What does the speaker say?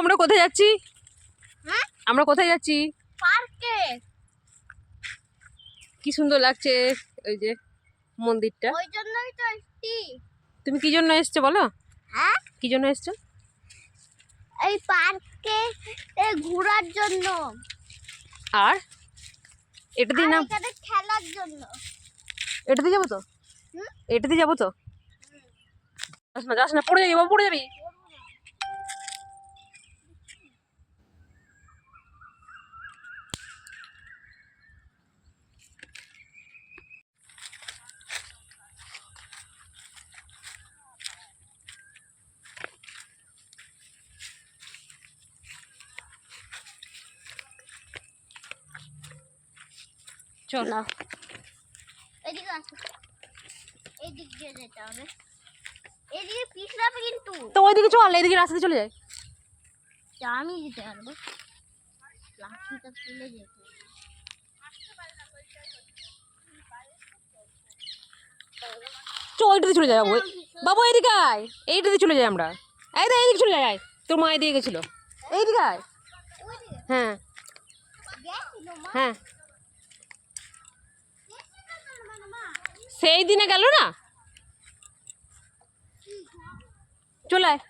আমরা কোথায় যাচ্ছি? হ্যাঁ, আমরা কোথায় যাচ্ছি? পার্কে। কি সুন্দর লাগছে ওই যে মন্দিরটা। ওই জন্যই তো এসছি। তুমি কি জন্য এসছো বলো? হ্যাঁ, কি জন্য এসছো? এই পার্কে ঘোরার জন্য আর এটা দিয়ে আর না, এখানে খেলার জন্য। এটা দিয়ে যাবো তো, হুম? এটা দিয়ে যাবো তো। যাস না, পড়ে যাবি বাবা, পড়ে যাবি। চল না, এদিকে আসো, এদিক দিয়ে যেতে হবে। এদিকে পিছড়াবে কিন্তু। তো ওইদিকে চল, এইদিকে রাস্তাতে চলে যায়। আমি যেতে পারবো, লাঠিটা তুলে যেতে হবে। চল ওইটাতে চলে যাবো বাবু, এইদিকে আয়, এইটাতে চলে যাই আমরা। এই তো এইদিকে চলে যাই, তোর মা এদিকে গেছিল, এইদিকে আয়। ওইদিকে হ্যাঁ গেছিল মা। হ্যাঁ, মা সেই দিনে গেল না, চলে আয়।